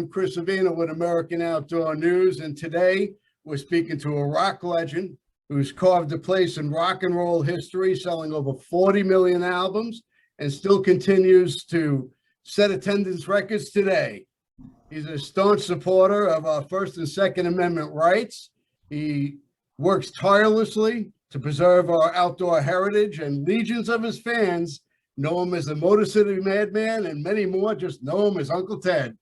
I'm Chris Savina with American Outdoor News, and today we're speaking to a rock legend who's carved a place in rock and roll history, selling over 40 million albums, and still continues to set attendance records today. He's a staunch supporter of our First and Second Amendment rights. He works tirelessly to preserve our outdoor heritage, and legions of his fans know him as the Motor City Madman, and many more just know him as Uncle Ted.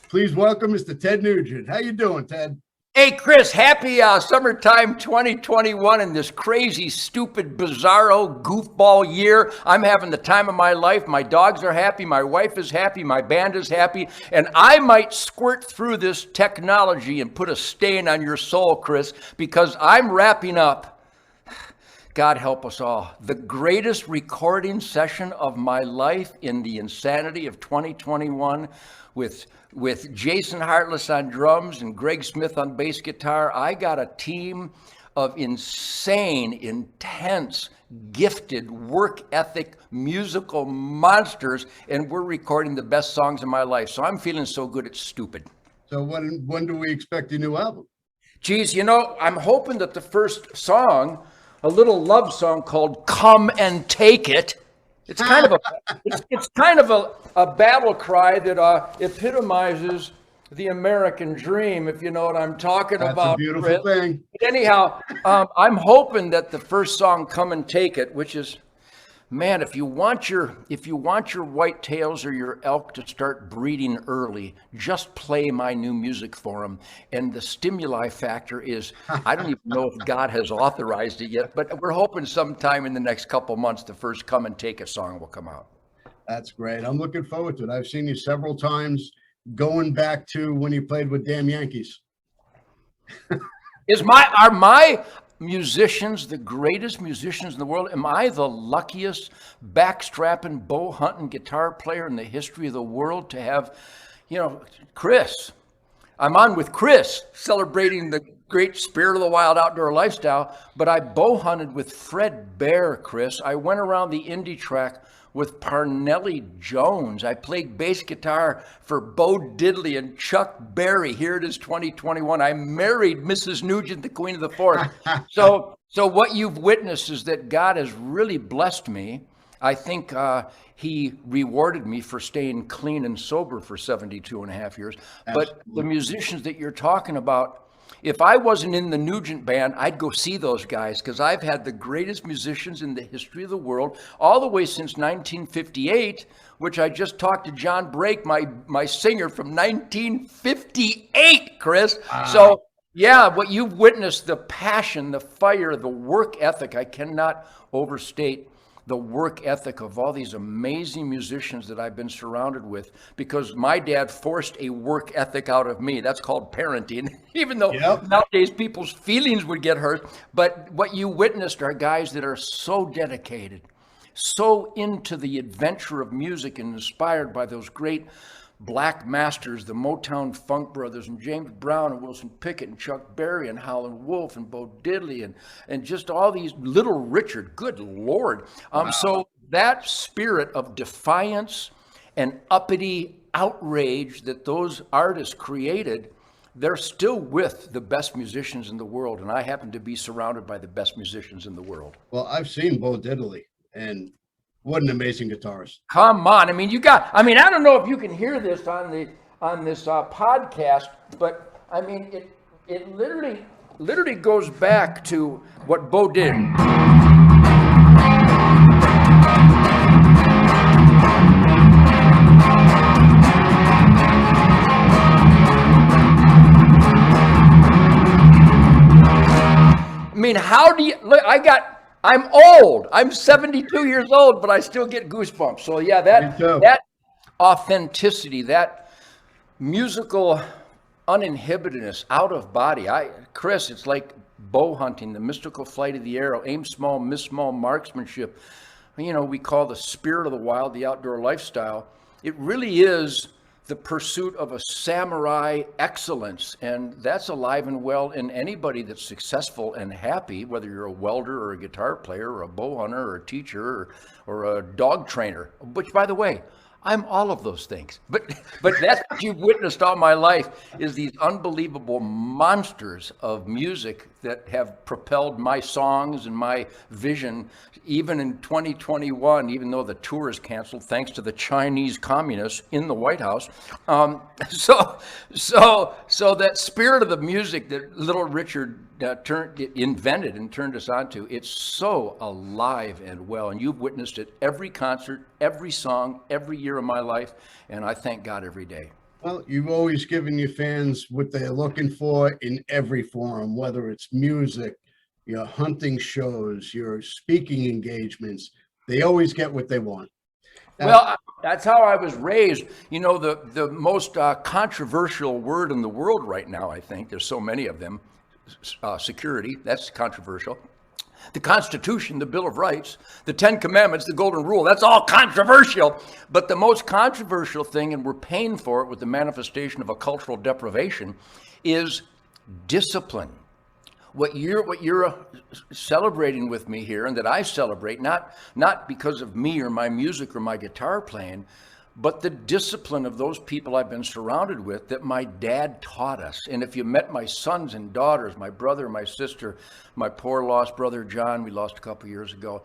Please welcome Mr. Ted Nugent. How you doing, Ted? Hey, Chris, happy summertime 2021 in this crazy, stupid, bizarro, goofball year. I'm having the time of my life. My dogs are happy. My wife is happy. My band is happy. And I might squirt through this technology and put a stain on your soul, Chris, because I'm wrapping up, God help us all, the greatest recording session of my life in the insanity of 2021 with Jason Hartless on drums and Greg Smith on bass guitar. I got a team of insane, intense, gifted, work ethic, musical monsters, and we're recording the best songs of my life. So I'm feeling so good, it's stupid. So when do we expect a new album? Geez, you know, I'm hoping that the first song, a little love song called "Come and Take It." It's kind of a battle cry that epitomizes the American dream, if you know what I'm talking about. That's a beautiful thing. Anyhow, I'm hoping that the first song, "Come and Take It," which is, man, if you want your white tails or your elk to start breeding early, just play my new music for them. And the stimuli factor is, I don't even know if God has authorized it yet, but we're hoping sometime in the next couple months, the first "Come and Take It" song will come out. That's great. I'm looking forward to it. I've seen you several times, going back to when you played with Damn Yankees. Are my musicians the greatest musicians in the world? Am I the luckiest backstrapping, bow hunting guitar player in the history of the world to have, Chris? I'm on with Chris, celebrating the great spirit of the wild outdoor lifestyle, but I bow hunted with Fred Bear, Chris. I went around the indie track with Parnelli Jones. I played bass guitar for Bo Diddley and Chuck Berry. Here it is, 2021. I married Mrs. Nugent, the Queen of the Forest. So what you've witnessed is that God has really blessed me. I think he rewarded me for staying clean and sober for 72 and a half years. Absolutely. But the musicians that you're talking about, if I wasn't in the Nugent band, I'd go see those guys, because I've had the greatest musicians in the history of the world, all the way since 1958, which I just talked to John Brake, my singer, from 1958, Chris. Wow. So, yeah, what you've witnessed, the passion, the fire, the work ethic, I cannot overstate the work ethic of all these amazing musicians that I've been surrounded with, because my dad forced a work ethic out of me. That's called parenting, even though nowadays people's feelings would get hurt. But what you witnessed are guys that are so dedicated, so into the adventure of music, and inspired by those great black masters, the Motown Funk Brothers, and James Brown and Wilson Pickett and Chuck Berry and Howlin' Wolf and Bo Diddley and just all these, Little Richard, good Lord. Wow. So that spirit of defiance and uppity outrage that those artists created, they're still with the best musicians in the world. And I happen to be surrounded by the best musicians in the world. Well, I've seen Bo Diddley, and what an amazing guitarist. Come on. I don't know if you can hear this on this podcast, but I mean, it literally goes back to what Bo did. I mean, how do you look? I'm old. I'm 72 years old, but I still get goosebumps. So yeah, that authenticity, that musical uninhibitedness, out of body. Chris, it's like bow hunting, the mystical flight of the arrow, aim small, miss small, marksmanship. We call the spirit of the wild, the outdoor lifestyle. It really is the pursuit of a samurai excellence, and that's alive and well in anybody that's successful and happy, whether you're a welder or a guitar player or a bow hunter or a teacher or a dog trainer, which, by the way, I'm all of those things. But that's what you've witnessed all my life is these unbelievable monsters of music that have propelled my songs and my vision. Even in 2021, even though the tour is canceled, thanks to the Chinese communists in the White House. So that spirit of the music that Little Richard invented and turned us onto, it's so alive and well. And you've witnessed it every concert, every song, every year of my life. And I thank God every day. Well, you've always given your fans what they're looking for in every forum, whether it's music, your hunting shows, your speaking engagements. They always get what they want. Well, that's how I was raised. You know, the most controversial word in the world right now, I think, there's so many of them, security, that's controversial. The Constitution, the Bill of Rights, the Ten Commandments, the Golden Rule, that's all controversial. But the most controversial thing, and we're paying for it with the manifestation of a cultural deprivation, is discipline. What you're celebrating with me here, and that I celebrate, not because of me or my music or my guitar playing, but the discipline of those people I've been surrounded with that my dad taught us. And if you met my sons and daughters, my brother, my sister, my poor lost brother John, we lost a couple years ago,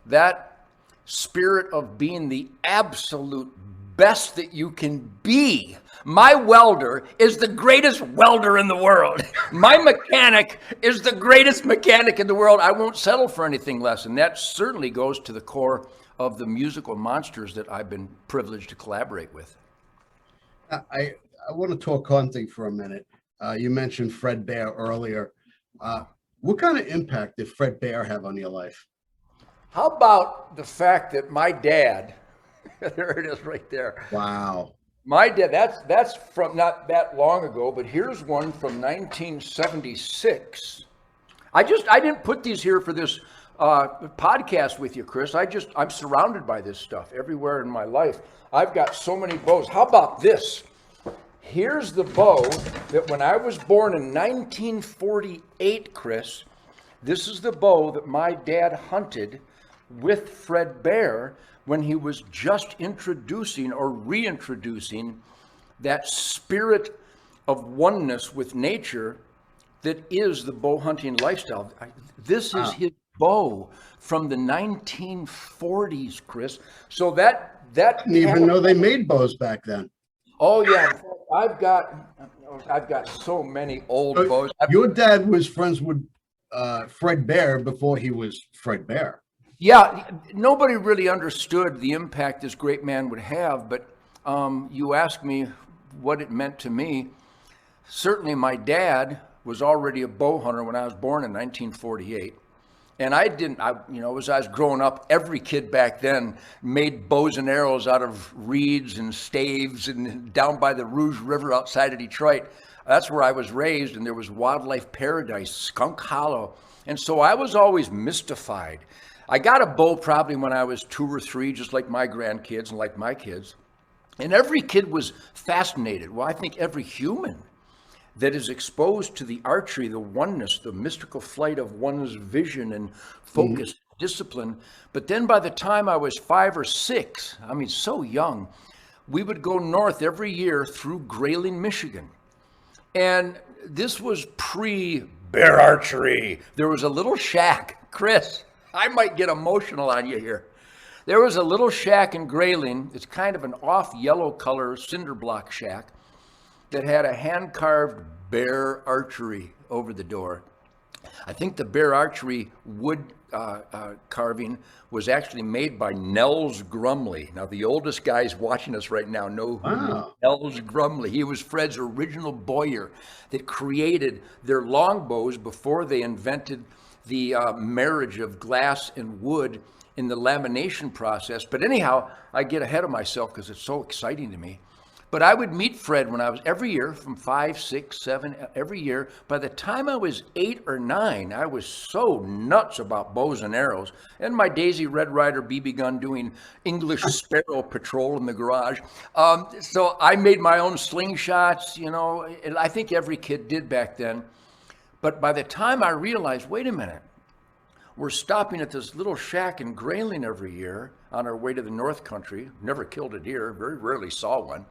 that spirit of being the absolute best that you can be. My welder is the greatest welder in the world. My mechanic is the greatest mechanic in the world. I won't settle for anything less. And that certainly goes to the core of the musical monsters that I've been privileged to collaborate with. I want to talk hunting for a minute. You mentioned Fred Bear earlier. What kind of impact did Fred Bear have on your life? How about the fact that my dad, there it is right there. Wow. My dad, that's from not that long ago, but here's one from 1976. I didn't put these here for this podcast with you, Chris. I'm surrounded by this stuff everywhere in my life. I've got so many bows. How about this? Here's the bow that when I was born in 1948, Chris, this is the bow that my dad hunted with Fred Bear when he was just introducing or reintroducing that spirit of oneness with nature that is the bow hunting lifestyle. This is his bow from the 1940s, Chris. So that I didn't even know they made bows back then. Oh yeah, I've got so many old bows. Your dad was friends with Fred Bear before he was Fred Bear. Yeah, nobody really understood the impact this great man would have, but you asked me what it meant to me. Certainly my dad was already a bow hunter when I was born in 1948. And as I was growing up, every kid back then made bows and arrows out of reeds and staves and down by the Rouge River outside of Detroit. That's where I was raised, and there was wildlife paradise, Skunk Hollow. And so I was always mystified. I got a bow probably when I was 2 or 3, just like my grandkids and like my kids. And every kid was fascinated. Well, I think every human that is exposed to the archery, the oneness, the mystical flight of one's vision and focus, discipline. But then by the time I was 5 or 6, I mean, so young, we would go north every year through Grayling, Michigan. And this was pre-bear archery. There was a little shack, Chris, I might get emotional on you here. There was a little shack in Grayling. It's kind of an off yellow color cinder block shack that had a hand-carved bear archery over the door. I think the bear archery wood carving was actually made by Nels Grumley. Now, the oldest guys watching us right now know who Nels Grumley. He was Fred's original bowyer that created their longbows before they invented the marriage of glass and wood in the lamination process. But anyhow, I get ahead of myself because it's so exciting to me. But I would meet Fred when I was every year from 5, 6, 7, every year. By the time I was 8 or 9, I was so nuts about bows and arrows and my Daisy Red Ryder BB gun doing English Sparrow patrol in the garage. So I made my own slingshots, and I think every kid did back then. But by the time I realized, wait a minute, we're stopping at this little shack in Grayling every year on our way to the North Country. Never killed a deer, very rarely saw one.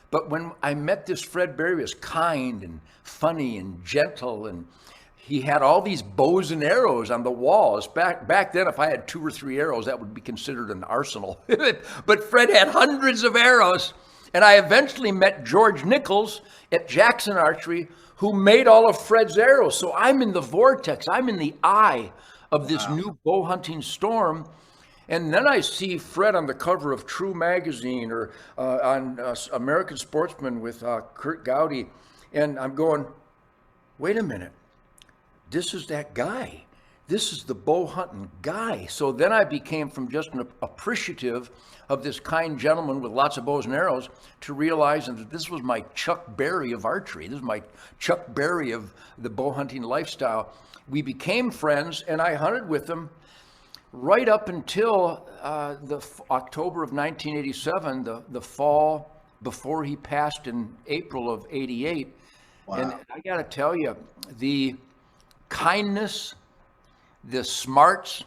But when I met this Fred Berry, he was kind and funny and gentle, and he had all these bows and arrows on the walls. Back then, if I had 2 or 3 arrows, that would be considered an arsenal. But Fred had hundreds of arrows. And I eventually met George Nichols at Jackson Archery, who made all of Fred's arrows. So I'm in the vortex. I'm in the eye of this new bow hunting storm. And then I see Fred on the cover of True Magazine or on American Sportsman with Kurt Gowdy. And I'm going, wait a minute. This is that guy. This is the bow hunting guy. So then I became from just an appreciative of this kind gentleman with lots of bows and arrows to realizing that this was my Chuck Berry of archery. This is my Chuck Berry of the bow hunting lifestyle. We became friends, and I hunted with him right up until the October of 1987, the fall before he passed in April of '88. Wow. And I got to tell you, the kindness, the smarts,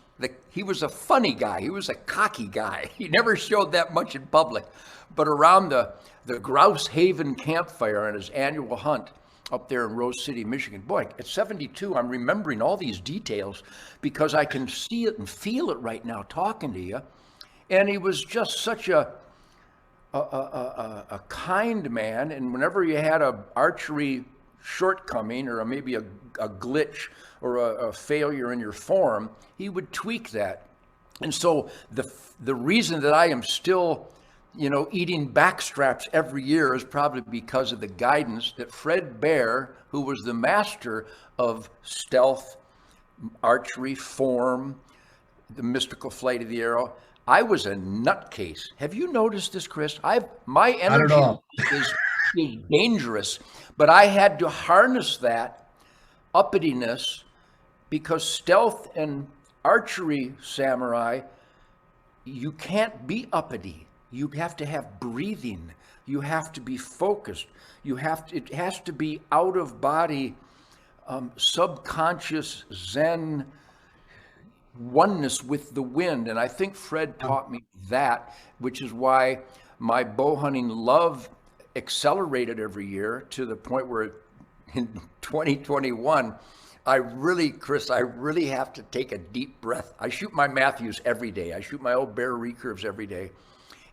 he was a funny guy. He was a cocky guy. He never showed that much in public. But around the Grouse Haven campfire on his annual hunt up there in Rose City, Michigan, boy, at 72, I'm remembering all these details because I can see it and feel it right now talking to you. And he was just such a kind man. And whenever you had a archery shortcoming or maybe a glitch or a failure in your form, he would tweak that. And so the reason that I am still, eating backstraps every year is probably because of the guidance that Fred Bear, who was the master of stealth, archery, form, the mystical flight of the arrow. I was a nutcase. Have you noticed this, Chris? My energy is dangerous, but I had to harness that uppityness because stealth and archery samurai, you can't be uppity. You have to have breathing. You have to be focused. It has to be out of body, subconscious Zen oneness with the wind. And I think Fred taught me that, which is why my bow hunting love accelerated every year to the point where in 2021, Chris, I really have to take a deep breath. I shoot my Matthews every day. I shoot my old Bear recurves every day.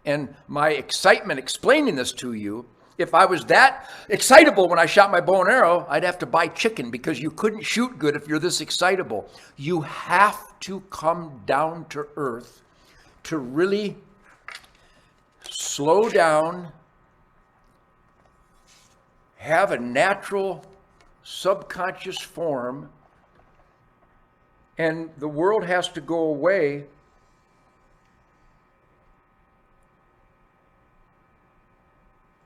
And my excitement explaining this to you, if I was that excitable when I shot my bow and arrow, I'd have to buy chicken because you couldn't shoot good if you're this excitable. You have to come down to earth to really slow down, have a natural subconscious form, and the world has to go away.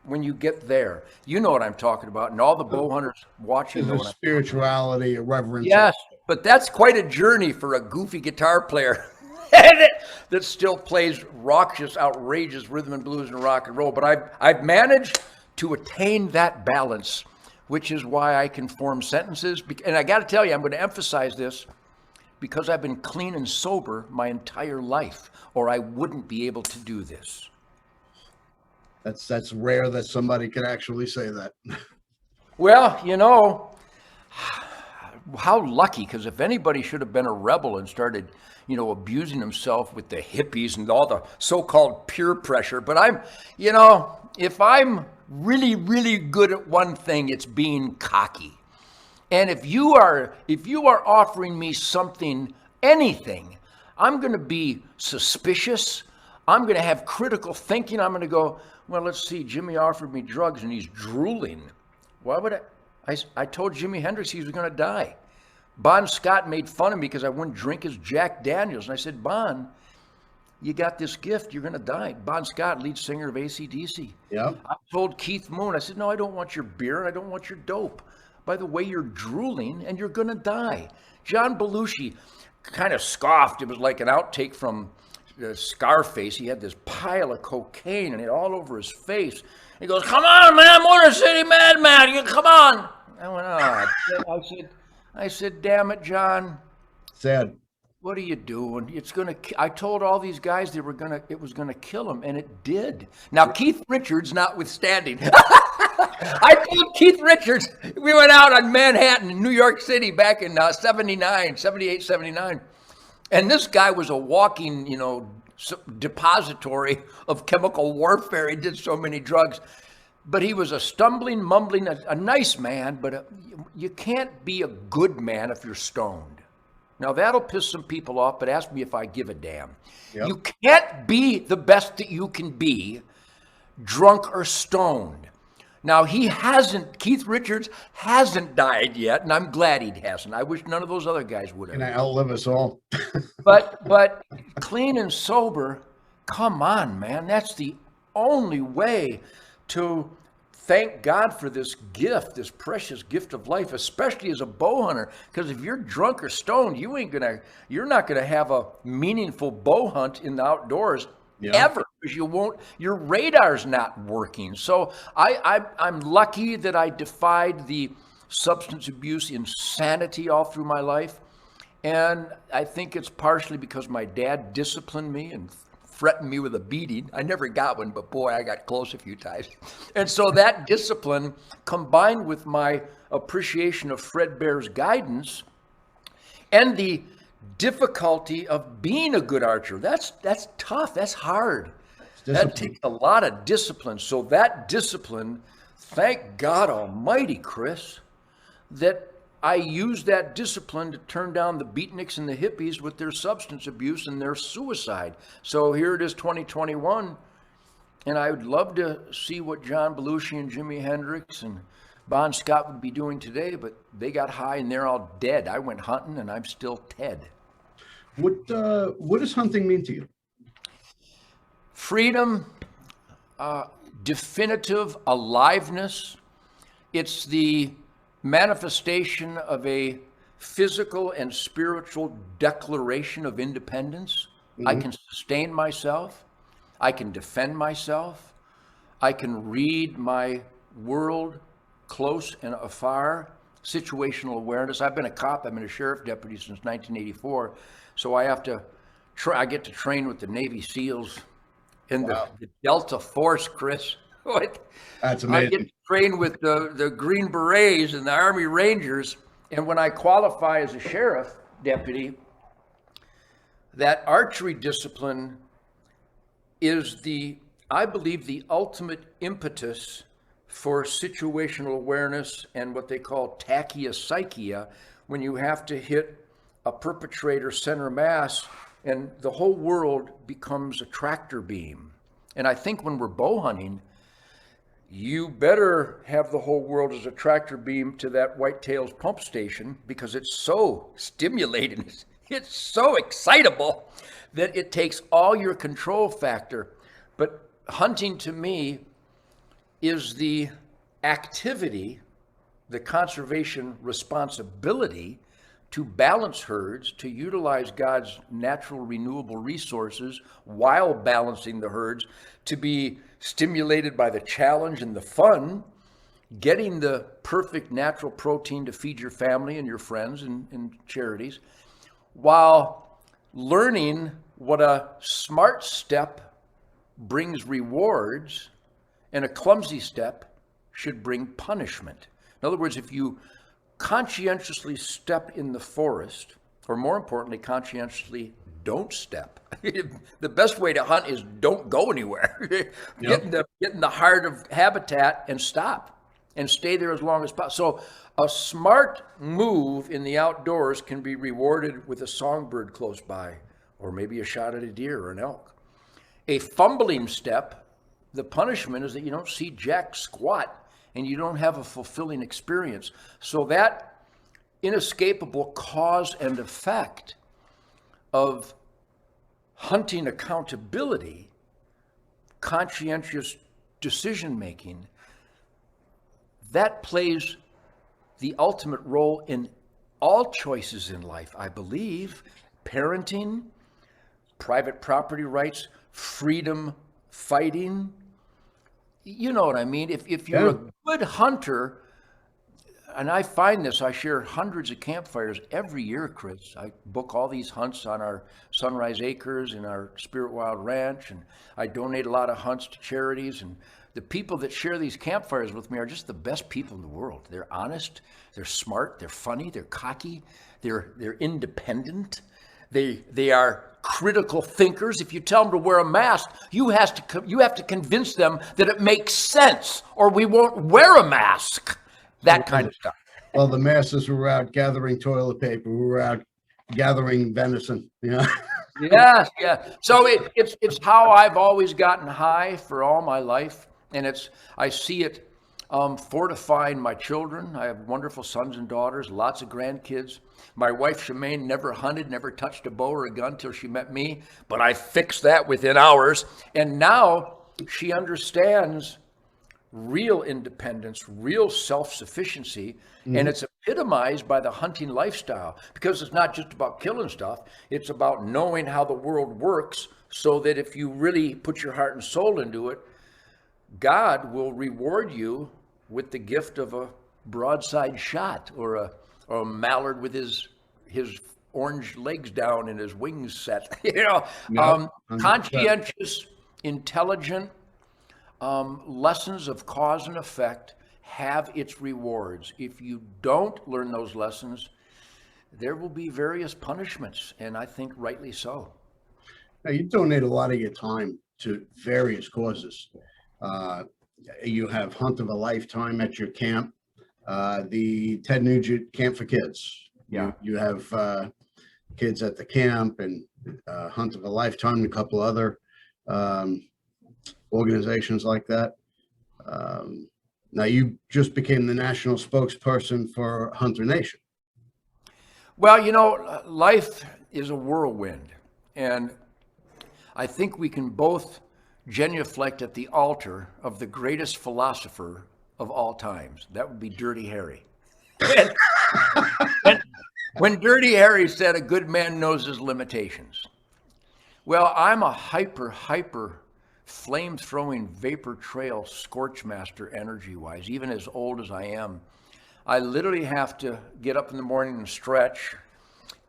When you get there, you know what I'm talking about, and all the bow hunters watching know what spirituality, a reverence. Yes, but that's quite a journey for a goofy guitar player that still plays raucous, outrageous rhythm and blues and rock and roll. But I've managed to attain that balance, which is why I can form sentences. And I got to tell you, I'm going to emphasize this because I've been clean and sober my entire life, or I wouldn't be able to do this. That's rare that somebody can actually say that. Well, how lucky, because if anybody should have been a rebel and started, abusing himself with the hippies and all the so-called peer pressure. But if I'm really, really good at one thing, it's being cocky. And if you are offering me something, anything, I'm going to be suspicious. I'm going to have critical thinking. I'm going to go, well, let's see, Jimmy offered me drugs and he's drooling. Why would I told Jimi Hendrix he was going to die. Bon Scott made fun of me because I wouldn't drink his Jack Daniels. And I said, Bon, you got this gift, you're going to die. Bon Scott, lead singer of AC/DC. Yeah. I told Keith Moon, I said, no, I don't want your beer and I don't want your dope. By the way, you're drooling and you're going to die. John Belushi kind of scoffed. It was like an outtake from Scarface. He had this pile of cocaine and it all over his face. He goes, come on, man, Motor City Madman, you come on. I went, oh. I said, damn it, John. Sad. What are you doing? It's gonna. I told all these guys it was gonna kill them, and it did. Now Keith Richards, notwithstanding, I told Keith Richards we went out on Manhattan in New York City back in 78, 79, and this guy was a walking, depository of chemical warfare. He did so many drugs. But he was a stumbling, mumbling, a nice man, but you can't be a good man if you're stoned. Now, that'll piss some people off, but ask me if I give a damn. Yep. You can't be the best that you can be drunk or stoned. Now, Keith Richards hasn't died yet, and I'm glad he hasn't. I wish none of those other guys would have. And outlive us all. But clean and sober, come on, man. That's the only way to thank God for this gift, this precious gift of life, especially as a bow hunter. Because if you're drunk or stoned, you're not gonna have a meaningful bow hunt in the outdoors ever, because your radar's not working. So I'm lucky that I defied the substance abuse insanity all through my life, and I think it's partially because my dad disciplined me and threatened me with a beating. I never got one, but boy, I got close a few times. And so that discipline, combined with my appreciation of Fred Bear's guidance and the difficulty of being a good archer, that's tough, that's hard. That takes a lot of discipline. So that discipline, thank God Almighty, Chris, that I used that discipline to turn down the beatniks and the hippies with their substance abuse and their suicide. So here it is, 2021, and I would love to see what John Belushi and Jimi Hendrix and Bon Scott would be doing today, but they got high and they're all dead. I went hunting and I'm still Ted. What does hunting mean to you? Freedom, definitive aliveness. It's the manifestation of a physical and spiritual declaration of independence. I can sustain myself. I can defend myself. I can read my world close and afar. Situational awareness. I've been a cop. I've been a sheriff deputy since 1984. So I get to train with the Navy SEALs in the Delta Force, Chris. That's amazing. I get to train with the Green Berets and the Army Rangers. And when I qualify as a sheriff deputy, that archery discipline is I believe, the ultimate impetus for situational awareness and what they call tachypsychia, when you have to hit a perpetrator center mass and the whole world becomes a tractor beam. And I think when we're bow hunting, you better have the whole world as a tractor beam to that whitetails pump station, because it's so stimulating, it's so excitable that it takes all your control factor. But hunting to me is the activity, the conservation responsibility to balance herds, to utilize God's natural renewable resources while balancing the herds, to be stimulated by the challenge and the fun, getting the perfect natural protein to feed your family and your friends and charities, while learning what a smart step brings rewards and a clumsy step should bring punishment. In other words, if you conscientiously step in the forest, or more importantly, conscientiously don't step. The best way to hunt is don't go anywhere. Get in the heart of habitat and stop and stay there as long as possible. So a smart move in the outdoors can be rewarded with a songbird close by, or maybe a shot at a deer or an elk. A fumbling step, the punishment is that you don't see jack squat and you don't have a fulfilling experience. So that inescapable cause and effect of hunting accountability, conscientious decision-making, that plays the ultimate role in all choices in life, I believe. Parenting, private property rights, freedom fighting. You know what I mean? If you're a good hunter, and I find this, I share hundreds of campfires every year, Chris. I book all these hunts on our Sunrise Acres and our Spirit Wild Ranch, and I donate a lot of hunts to charities. And the people that share these campfires with me are just the best people in the world. They're honest, they're smart, they're funny, they're cocky, they're independent. They are critical thinkers. If you tell them to wear a mask, you have to convince them that it makes sense, or we won't wear a mask. That kind of stuff. Well, the masses were out gathering toilet paper. We were out gathering venison. Yes, yeah. So it's how I've always gotten high for all my life, and I see it fortifying my children. I have wonderful sons and daughters, lots of grandkids. My wife, Shemaine, never hunted, never touched a bow or a gun till she met me, but I fixed that within hours. And now she understands real independence, real self-sufficiency, and it's epitomized by the hunting lifestyle, because it's not just about killing stuff. It's about knowing how the world works, so that if you really put your heart and soul into it, God will reward you with the gift of a broadside shot, or a mallard with his orange legs down and his wings set. Conscientious, intelligent lessons of cause and effect have its rewards. If you don't learn those lessons, there will be various punishments, and I think rightly so. Now, you donate a lot of your time to various causes. You have Hunt of a Lifetime at your camp, the Ted Nugent Camp for Kids. Yeah. You have kids at the camp, and Hunt of a Lifetime, and a couple other organizations like that. Now, you just became the national spokesperson for Hunter Nation. Well, life is a whirlwind, and I think we can both genuflect at the altar of the greatest philosopher of all times. That would be Dirty Harry. When Dirty Harry said, "A good man knows his limitations." Well, I'm a hyper flame-throwing vapor trail scorch master energy-wise, even as old as I am. I literally have to get up in the morning and stretch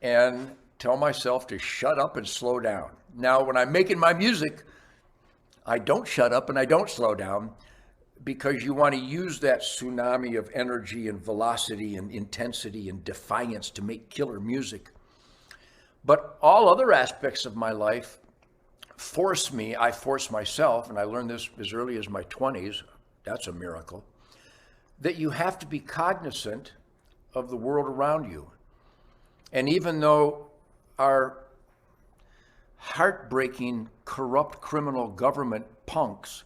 and tell myself to shut up and slow down. Now, when I'm making my music, I don't shut up and I don't slow down, because you want to use that tsunami of energy and velocity and intensity and defiance to make killer music. But all other aspects of my life I force myself, and I learned this as early as my 20s, that's a miracle, that you have to be cognizant of the world around you. And even though our heartbreaking, corrupt criminal government punks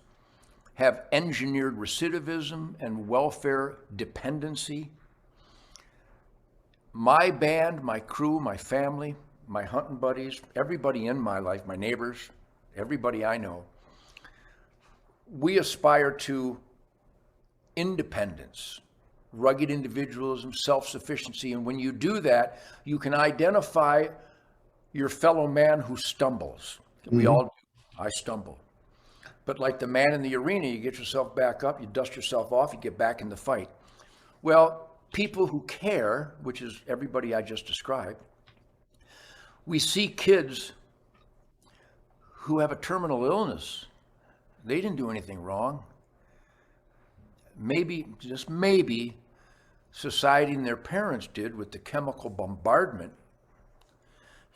have engineered recidivism and welfare dependency, my band, my crew, my family, my hunting buddies, everybody in my life, my neighbors, everybody I know, we aspire to independence, rugged individualism, self-sufficiency. And when you do that, you can identify your fellow man who stumbles. We all do. I stumble. But like the man in the arena, you get yourself back up, you dust yourself off, you get back in the fight. Well, people who care, which is everybody I just described, we see kids who have a terminal illness. They didn't do anything wrong. Maybe, just maybe, society and their parents did with the chemical bombardment.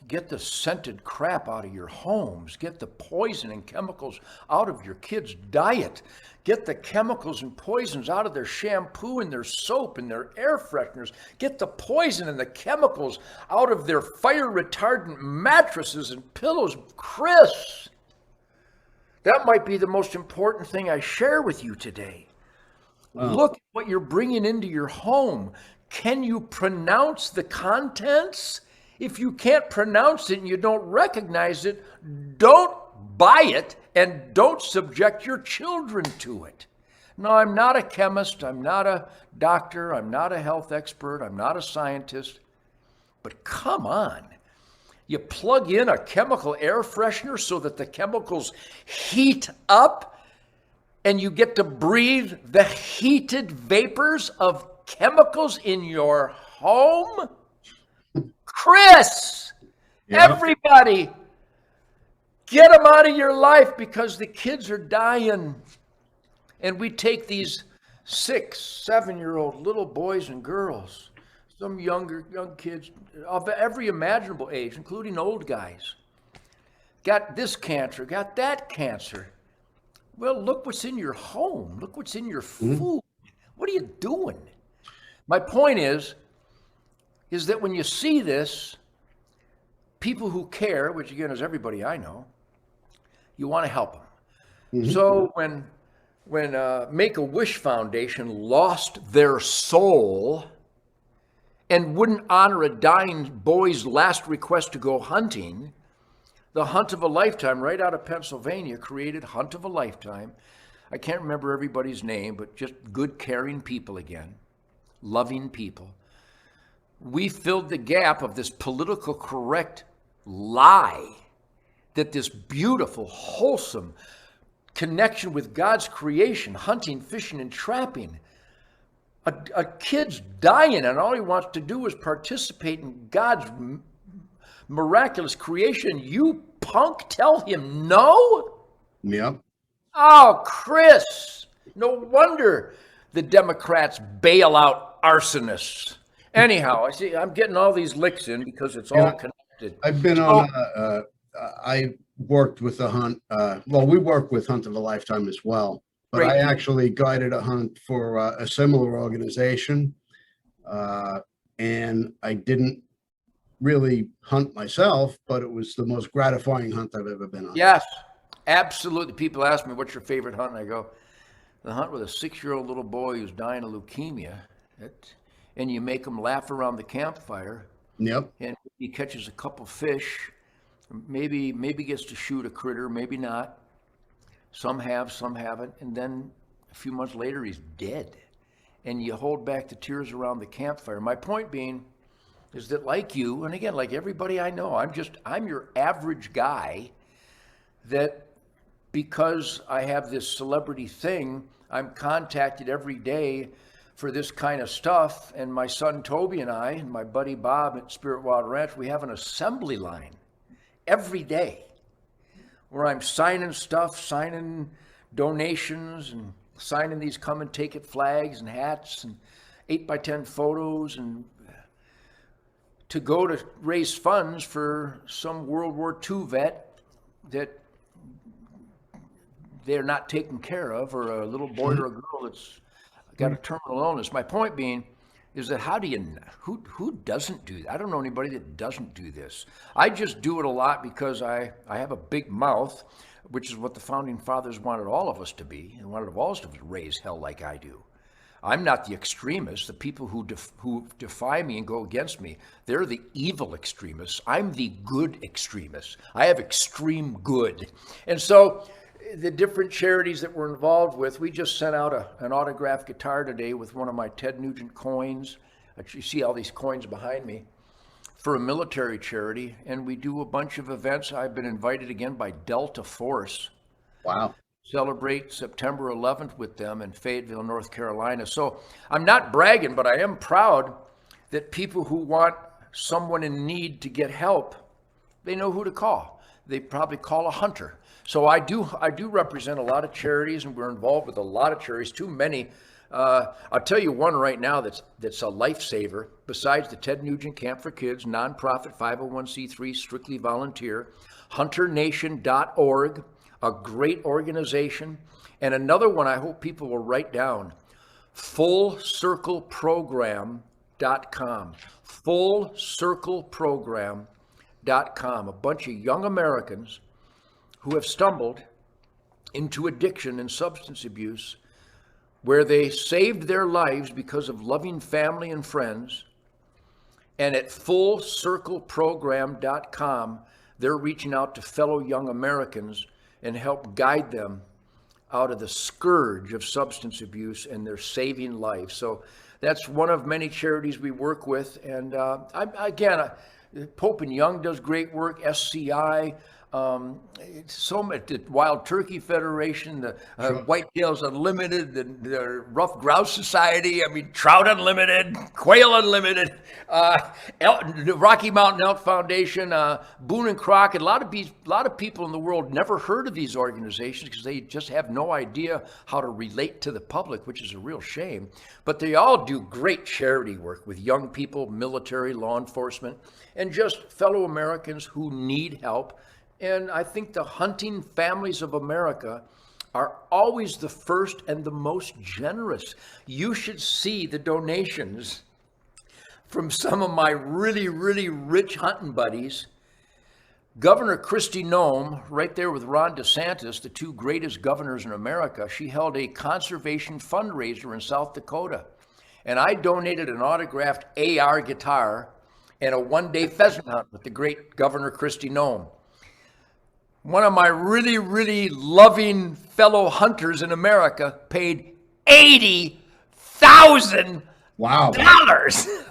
Get the scented crap out of your homes. Get the poison and chemicals out of your kids' diet. Get the chemicals and poisons out of their shampoo and their soap and their air fresheners. Get the poison and the chemicals out of their fire retardant mattresses and pillows. Chris, that might be the most important thing I share with you today. Wow. Look at what you're bringing into your home. Can you pronounce the contents? If you can't pronounce it and you don't recognize it, don't buy it and don't subject your children to it. No, I'm not a chemist. I'm not a doctor. I'm not a health expert. I'm not a scientist. But come on. You plug in a chemical air freshener so that the chemicals heat up and you get to breathe the heated vapors of chemicals in your home? Chris, Yeah. everybody, get them out of your life because the kids are dying. And we take these 6, 7-year-old little boys and girls, some young kids of every imaginable age, including old guys, got this cancer, got that cancer. Well, look what's in your home. Look what's in your food. What are you doing? My point is that when you see this, people who care, which again is everybody I know, you want to help them. So when Make-A-Wish Foundation lost their soul and wouldn't honor a dying boy's last request to go hunting, the Hunt of a Lifetime, right out of Pennsylvania, created Hunt of a Lifetime. I can't remember everybody's name, but just good, caring people again, loving people. We filled the gap of this political correct lie that this beautiful, wholesome connection with God's creation, hunting, fishing, and trapping, a kid's dying and all he wants to do is participate in God's miraculous creation. You punk tell him no? Yep. Oh, Chris, no wonder the Democrats bail out arsonists. Anyhow, I see I'm getting all these licks in because it's all connected. I've been on, I worked with the hunt. Well, we work with Hunt of a Lifetime as well, but Great. I actually guided a hunt for a similar organization. And I didn't really hunt myself, but it was the most gratifying hunt I've ever been on. Yes, absolutely. People ask me, what's your favorite hunt? And I go, the hunt with a 6-year-old little boy who's dying of leukemia. And you make him laugh around the campfire. Yep. And he catches a couple fish, maybe gets to shoot a critter, maybe not. Some have, some haven't. And then a few months later, he's dead. And you hold back the tears around the campfire. My point being is that, like you, and again, like everybody I know, I'm your average guy that because I have this celebrity thing, I'm contacted every day for this kind of stuff. And my son Toby and I, and my buddy Bob at Spirit Wild Ranch, we have an assembly line every day where I'm signing stuff, signing donations, and signing these come and take it flags and hats and 8x10 photos, and to go to raise funds for some World War II vet that they're not taken care of, or a little boy or a girl that's got a terminal illness. My point being is that who doesn't do that? I don't know anybody that doesn't do this. I just do it a lot because I have a big mouth, which is what the founding fathers wanted all of us to be, and wanted all of us to raise hell like I do. I'm not the extremist. The people who defy me and go against me, they're the evil extremists. I'm the good extremist. I have extreme good. And so the different charities that we're involved with, we just sent out an autographed guitar today with one of my Ted Nugent coins. You see all these coins behind me, for a military charity. And we do a bunch of events. I've been invited again by Delta Force. Wow. Celebrate September 11th with them in Fayetteville, North Carolina. So I'm not bragging, but I am proud that people who want someone in need to get help, they know who to call. They probably call a hunter. So I do represent a lot of charities, and we're involved with a lot of charities, too many. I'll tell you one right now that's a lifesaver, besides the Ted Nugent Camp for Kids, nonprofit 501c3, strictly volunteer, hunternation.org, a great organization. And another one I hope people will write down, fullcircleprogram.com, fullcircleprogram.com, a bunch of young Americans who have stumbled into addiction and substance abuse, where they saved their lives because of loving family and friends. And at fullcircleprogram.com, they're reaching out to fellow young Americans and help guide them out of the scourge of substance abuse, and they're saving lives. So that's one of many charities we work with. And Pope and Young does great work, SCI. So much, the Wild Turkey Federation, the Whitetails Unlimited, the Rough Grouse Society, I mean, Trout Unlimited, Quail Unlimited, the Rocky Mountain Elk Foundation, Boone and Crockett. A lot of people in the world never heard of these organizations because they just have no idea how to relate to the public, which is a real shame. But they all do great charity work with young people, military, law enforcement, and just fellow Americans who need help. And I think the hunting families of America are always the first and the most generous. You should see the donations from some of my really, really rich hunting buddies. Governor Kristi Noem, right there with Ron DeSantis, the two greatest governors in America, she held a conservation fundraiser in South Dakota. And I donated an autographed AR guitar and a one-day pheasant hunt with the great Governor Kristi Noem. One of my really, really loving fellow hunters in America paid $80,000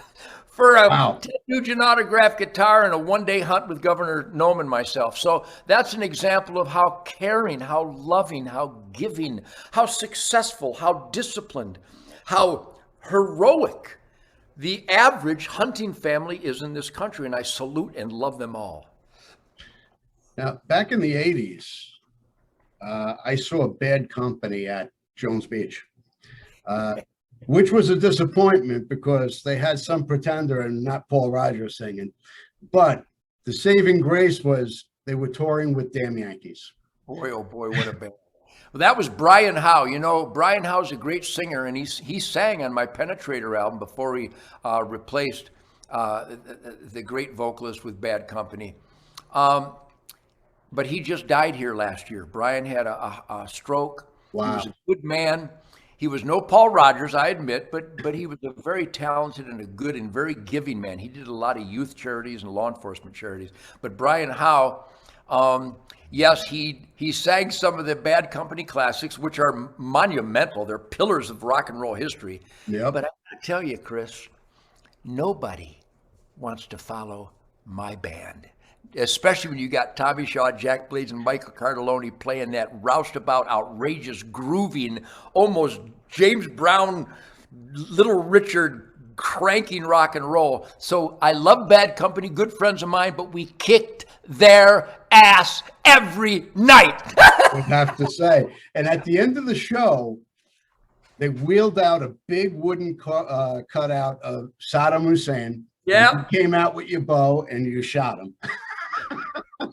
for a Nugent autographed guitar and a one-day hunt with Governor Noem and myself. So that's an example of how caring, how loving, how giving, how successful, how disciplined, how heroic the average hunting family is in this country. And I salute and love them all. Now, back in the 80s, I saw Bad Company at Jones Beach, which was a disappointment because they had some pretender and not Paul Rogers singing. But the saving grace was they were touring with Damn Yankees. Boy, oh boy, what a band. Well, that was Brian Howe. You know, Brian Howe's a great singer, and he sang on my Penetrator album before he replaced the great vocalist with Bad Company. But he just died here last year. Brian had a stroke. Wow. He was a good man. He was no Paul Rogers, I admit, but he was a very talented and a good and very giving man. He did a lot of youth charities and law enforcement charities. But Brian Howe, yes, he sang some of the Bad Company classics, which are monumental. They're pillars of rock and roll history. Yep. But I tell you, Chris, nobody wants to follow my band. Especially when you got Tommy Shaw, Jack Blades, and Michael Cardelloni playing that roustabout, outrageous, grooving, almost James Brown, Little Richard, cranking rock and roll. So I love Bad Company, good friends of mine, but we kicked their ass every night. I have to say. And at the end of the show, they wheeled out a big wooden cutout of Saddam Hussein. Yeah. You came out with your bow and you shot him.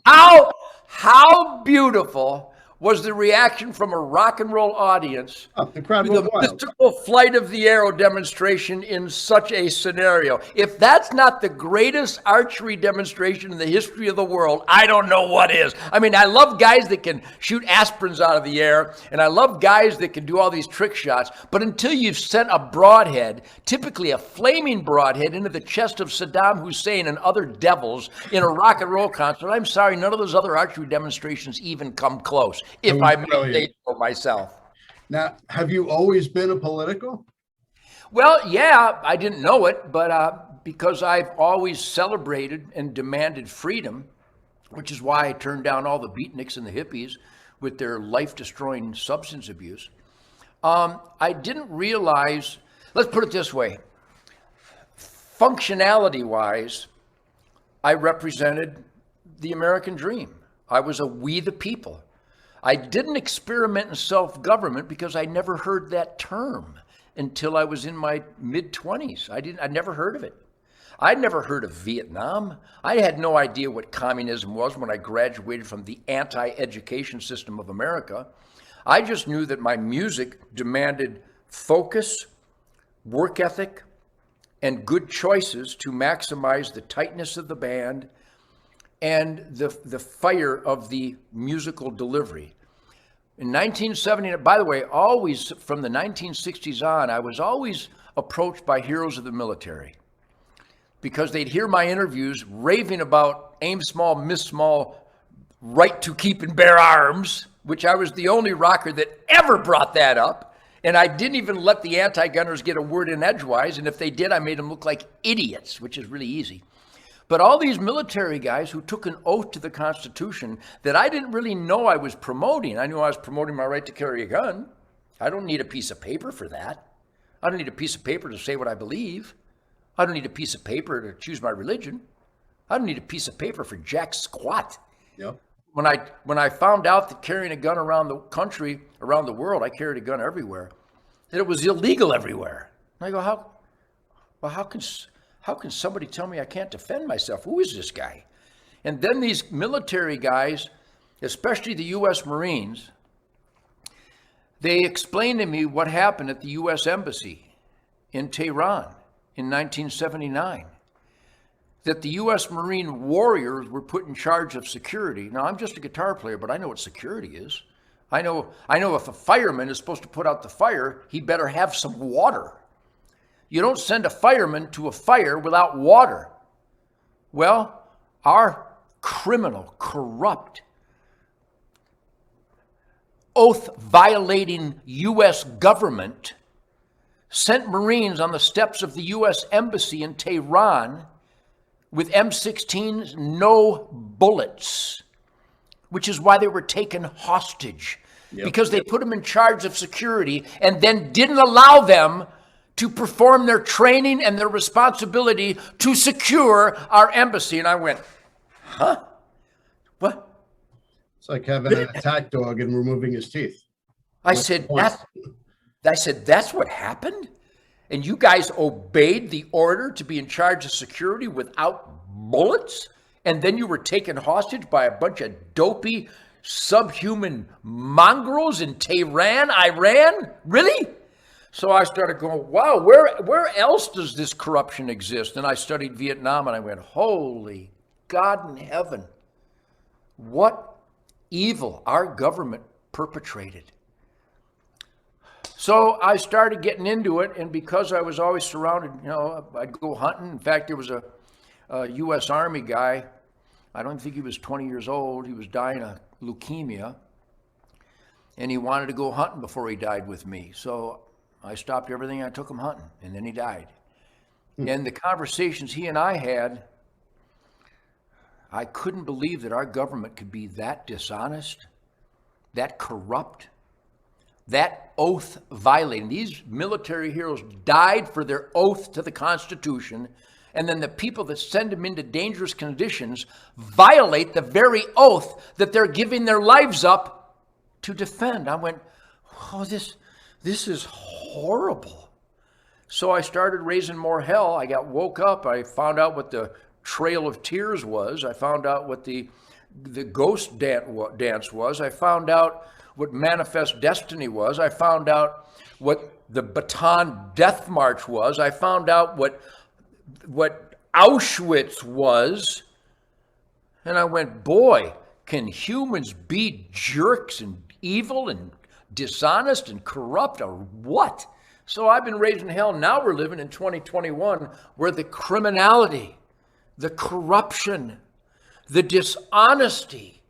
How beautiful was the reaction from a rock and roll audience The crowd to went the wild. mystical flight of the arrow demonstration in such a scenario? If that's not the greatest archery demonstration in the history of the world, I don't know what is. I mean, I love guys that can shoot aspirins out of the air, and I love guys that can do all these trick shots, but until you've sent a broadhead, typically a flaming broadhead, into the chest of Saddam Hussein and other devils in a rock and roll concert, I'm sorry, none of those other archery demonstrations even come close, if I may say so myself. Now, have you always been a political? Well, yeah, I didn't know it, but because I've always celebrated and demanded freedom, which is why I turned down all the beatniks and the hippies with their life-destroying substance abuse. I didn't realize, let's put it this way, functionality-wise, I represented the American dream. I was a we the people. I didn't experiment in self-government because I never heard that term until I was in my mid-20s. I never heard of it. I'd never heard of Vietnam. I had no idea what communism was when I graduated from the anti-education system of America. I just knew that my music demanded focus, work ethic, and good choices to maximize the tightness of the band and the fire of the musical delivery. In 1970, by the way, always from the 1960s on, I was always approached by heroes of the military because they'd hear my interviews raving about aim small, miss small, right to keep and bear arms, which I was the only rocker that ever brought that up. And I didn't even let the anti-gunners get a word in edgewise. And if they did, I made them look like idiots, which is really easy. But all these military guys who took an oath to the Constitution that I didn't really know I was promoting. I knew I was promoting my right to carry a gun. I don't need a piece of paper for that. I don't need a piece of paper to say what I believe. I don't need a piece of paper to choose my religion. I don't need a piece of paper for jack squat. Yep. When I found out that carrying a gun around the country, around the world, I carried a gun everywhere, that it was illegal everywhere. And I go, how can somebody tell me I can't defend myself? Who is this guy? And then these military guys, especially the U.S. Marines, they explained to me what happened at the U.S. Embassy in Tehran in 1979. That the U.S. Marine warriors were put in charge of security. Now, I'm just a guitar player, but I know what security is. I know if a fireman is supposed to put out the fire, he better have some water. You don't send a fireman to a fire without water. Well, our criminal, corrupt, oath-violating U.S. government sent Marines on the steps of the U.S. Embassy in Tehran with M16s, no bullets, which is why they were taken hostage. Yep. Because they put them in charge of security and then didn't allow them to perform their training and their responsibility to secure our embassy. And I went, huh? What? It's like having an attack dog and removing his teeth. I said, that's what happened? And you guys obeyed the order to be in charge of security without bullets? And then you were taken hostage by a bunch of dopey, subhuman mongrels in Tehran, Iran? Really? So I started going, wow, where else does this corruption exist? And I studied Vietnam and I went, holy God in heaven, what evil our government perpetrated. So I started getting into it, and because I was always surrounded, I'd go hunting. In fact, there was a U.S. Army guy, I don't think he was 20 years old, he was dying of leukemia, and he wanted to go hunting before he died with me. So I stopped everything, I took him hunting, and then he died. And the conversations he and I had, I couldn't believe that our government could be that dishonest, that corrupt, that oath violating. These military heroes died for their oath to the Constitution, and then the people that send them into dangerous conditions violate the very oath that they're giving their lives up to defend. I went, oh, this is horrible. So I started raising more hell. I got woke up. I found out what the Trail of Tears was. I found out what the ghost dance was. I found out what Manifest Destiny was. I found out what the Baton Death March was. I found out what Auschwitz was. And I went, boy, can humans be jerks and evil and dishonest and corrupt or what? So I've been raising hell. Now we're living in 2021 where the criminality, the corruption, the dishonesty,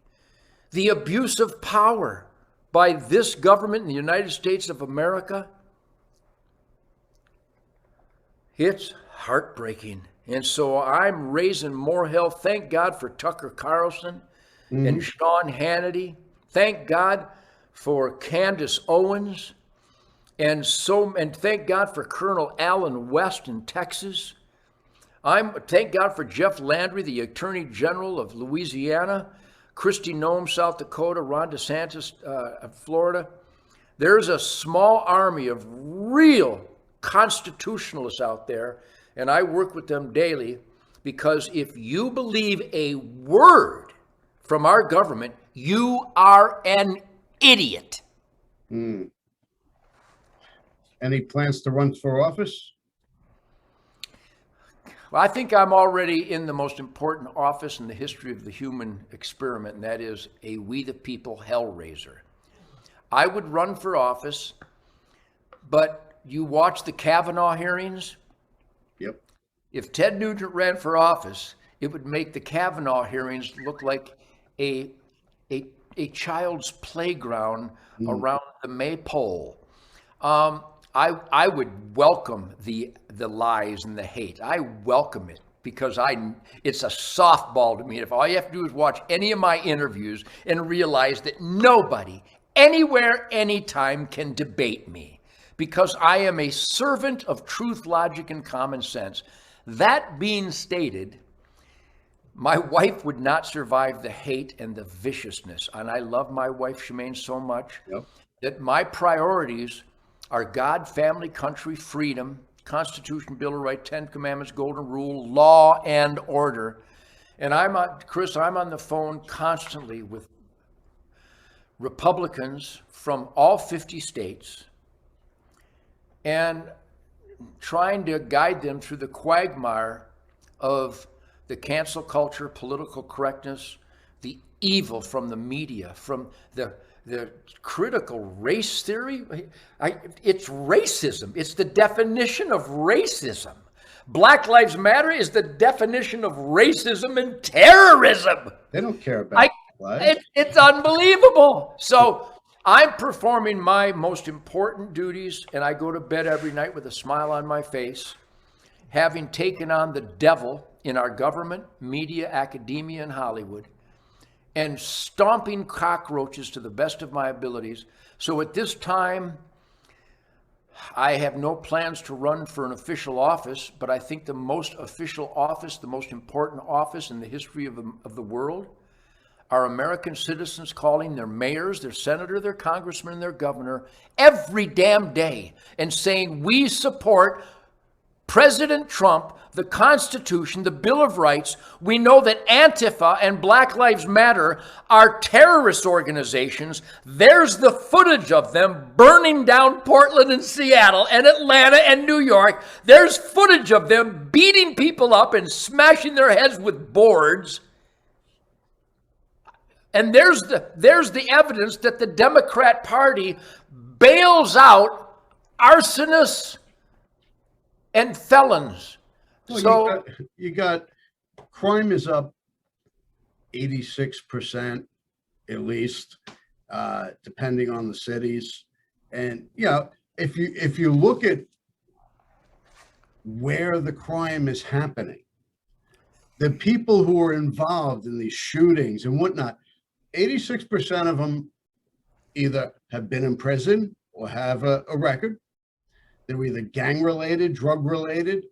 the abuse of power by this government in the United States of America, it's heartbreaking. And so I'm raising more hell. Thank God for Tucker Carlson and Sean Hannity. Thank God for Candace Owens. And thank God for Colonel Allen West in Texas. Thank God for Jeff Landry, the Attorney General of Louisiana, Kristi Noem, South Dakota, Ron DeSantis, Florida. There's a small army of real constitutionalists out there, and I work with them daily, because if you believe a word from our government, you are an idiot. Any plans to run for office? Well, I think I'm already in the most important office in the history of the human experiment, and that is a We the People hellraiser. I would run for office, but you watch the Kavanaugh hearings? Yep. If Ted Nugent ran for office, it would make the Kavanaugh hearings look like a child's playground around the maypole. I would welcome the lies and the hate. I welcome it. because it's a softball to me. If all you have to do is watch any of my interviews and realize that nobody, anywhere, anytime can debate me, because I am a servant of truth, logic, and common sense. That being stated, my wife would not survive the hate and the viciousness. And I love my wife, Shemaine, so much that my priorities are God, family, country, freedom, Constitution, Bill of Rights, 10 Commandments, Golden Rule, law, and order. And Chris, I'm on the phone constantly with Republicans from all 50 states and trying to guide them through the quagmire of the cancel culture, political correctness, the evil from the media, from the critical race theory. It's racism. It's the definition of racism. Black Lives Matter is the definition of racism and terrorism. They don't care about it's unbelievable. So I'm performing my most important duties, and I go to bed every night with a smile on my face, having taken on the devil in our government, media, academia, and Hollywood, and stomping cockroaches to the best of my abilities. So at this time, I have no plans to run for an official office, but I think the most official office, the most important office in the history of the world, are American citizens calling their mayors, their senator, their congressman, their governor every damn day and saying, we support President Trump, the Constitution, the Bill of Rights. We know that Antifa and Black Lives Matter are terrorist organizations. There's the footage of them burning down Portland and Seattle and Atlanta and New York. There's footage of them beating people up and smashing their heads with boards. And there's the evidence that the Democrat Party bails out arsonists and felons. Well, So you got crime is up 86% at least, depending on the cities. And if you look at where the crime is happening, the people who are involved in these shootings and whatnot, 86% of them either have been in prison or have a record. They're either gang-related, drug-related,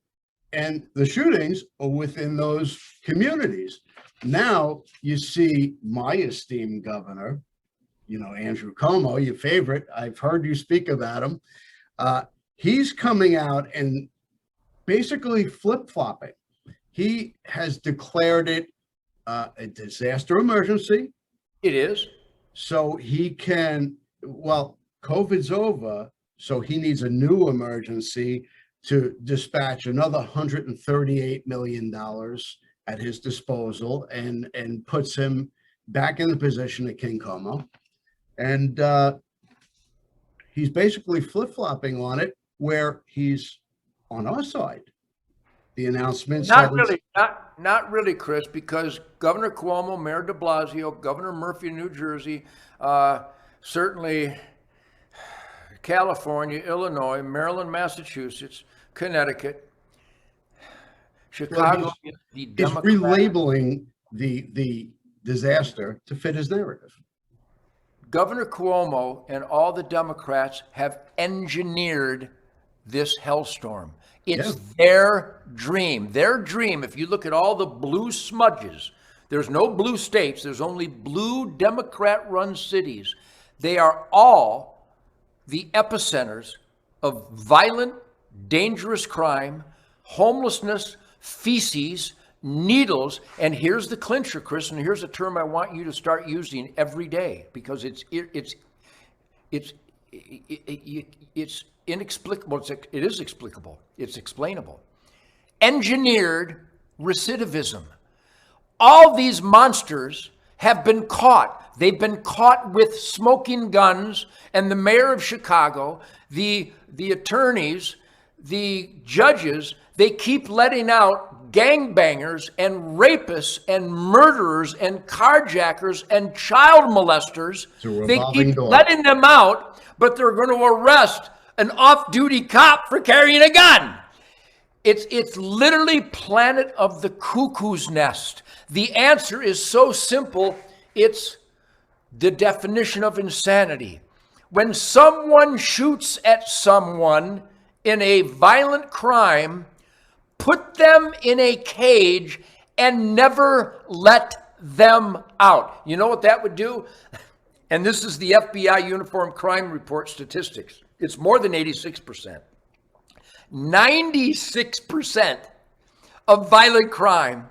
and the shootings are within those communities. Now you see my esteemed governor, Andrew Cuomo, your favorite. I've heard you speak about him. He's coming out and basically flip-flopping. He has declared it a disaster emergency. it is. So he can, COVID's over, so he needs a new emergency to dispatch another $138 million at his disposal and puts him back in the position of King Como. And he's basically flip-flopping on it, where he's on our side. The announcements. Not really, Chris, because Governor Cuomo, Mayor de Blasio, Governor Murphy of New Jersey, certainly California, Illinois, Maryland, Massachusetts, Connecticut, Chicago. He's relabeling the disaster to fit his narrative. Governor Cuomo and all the Democrats have engineered this hellstorm. It's their dream. Their dream, if you look at all the blue smudges, there's no blue states, there's only blue Democrat-run cities. They are all the epicenters of violent, dangerous crime, homelessness, feces, needles, and here's the clincher, Chris, and here's a term I want you to start using every day, because it's inexplicable. It is explicable. It's explainable. Engineered recidivism. All these monsters have been caught. They've been caught with smoking guns, and the mayor of Chicago, the attorneys, the judges, they keep letting out gangbangers and rapists and murderers and carjackers and child molesters. They keep letting them out, but they're going to arrest an off-duty cop for carrying a gun. It's literally Planet of the Cuckoo's Nest. The answer is so simple. It's the definition of insanity. When someone shoots at someone in a violent crime, put them in a cage and never let them out. You know what that would do? And this is the FBI Uniform Crime Report statistics. It's more than 86%. 96% of violent crime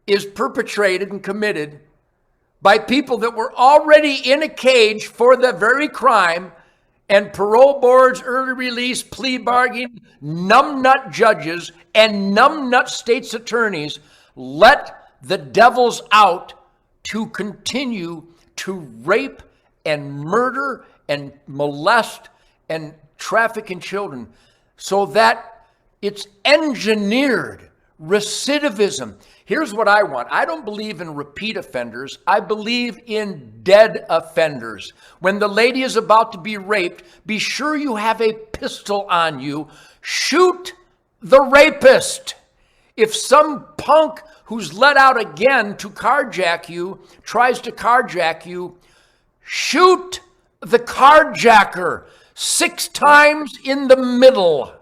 is perpetrated and committed by people that were already in a cage for the very crime, and parole boards, early release, plea bargaining, numbnut judges, and numbnut state's attorneys let the devils out to continue to rape and murder and molest and traffic in children, so that it's engineered recidivism. Here's what I want. I don't believe in repeat offenders. I believe in dead offenders. When the lady is about to be raped, be sure you have a pistol on you. Shoot the rapist. If some punk who's let out again to carjack you tries to carjack you, shoot the carjacker 6 times in the middle.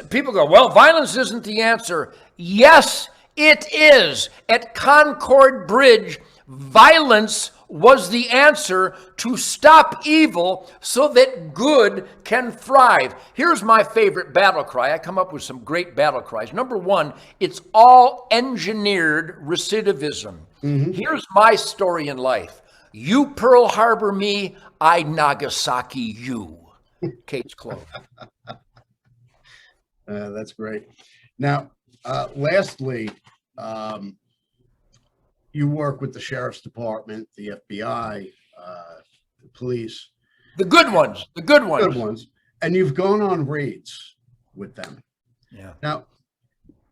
People go, well, violence isn't the answer. Yes, it is. At Concord Bridge, violence was the answer to stop evil so that good can thrive. Here's my favorite battle cry. I come up with some great battle cries. Number one, it's all engineered recidivism. Here's my story in life. You Pearl Harbor me, I Nagasaki you. Case closed. That's great. Now, lastly, you work with the Sheriff's Department, the FBI, the police. The good ones, the good ones. Good ones. And you've gone on raids with them. Yeah. Now,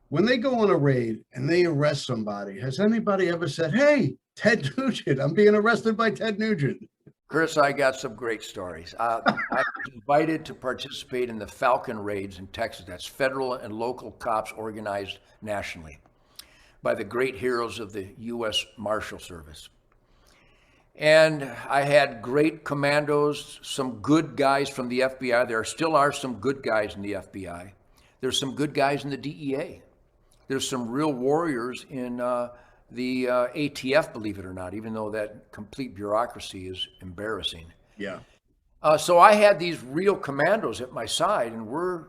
when they go on a raid and they arrest somebody, has anybody ever said, hey, Ted Nugent, I'm being arrested by Ted Nugent? Chris, I got some great stories. I was invited to participate in the Falcon raids in Texas. That's federal and local cops organized nationally by the great heroes of the U.S. Marshal Service. And I had great commandos, some good guys from the FBI. There still are some good guys in the FBI. There's some good guys in the DEA. There's some real warriors in the ATF, believe it or not, even though that complete bureaucracy is embarrassing. Yeah. So I had these real commandos at my side, and we're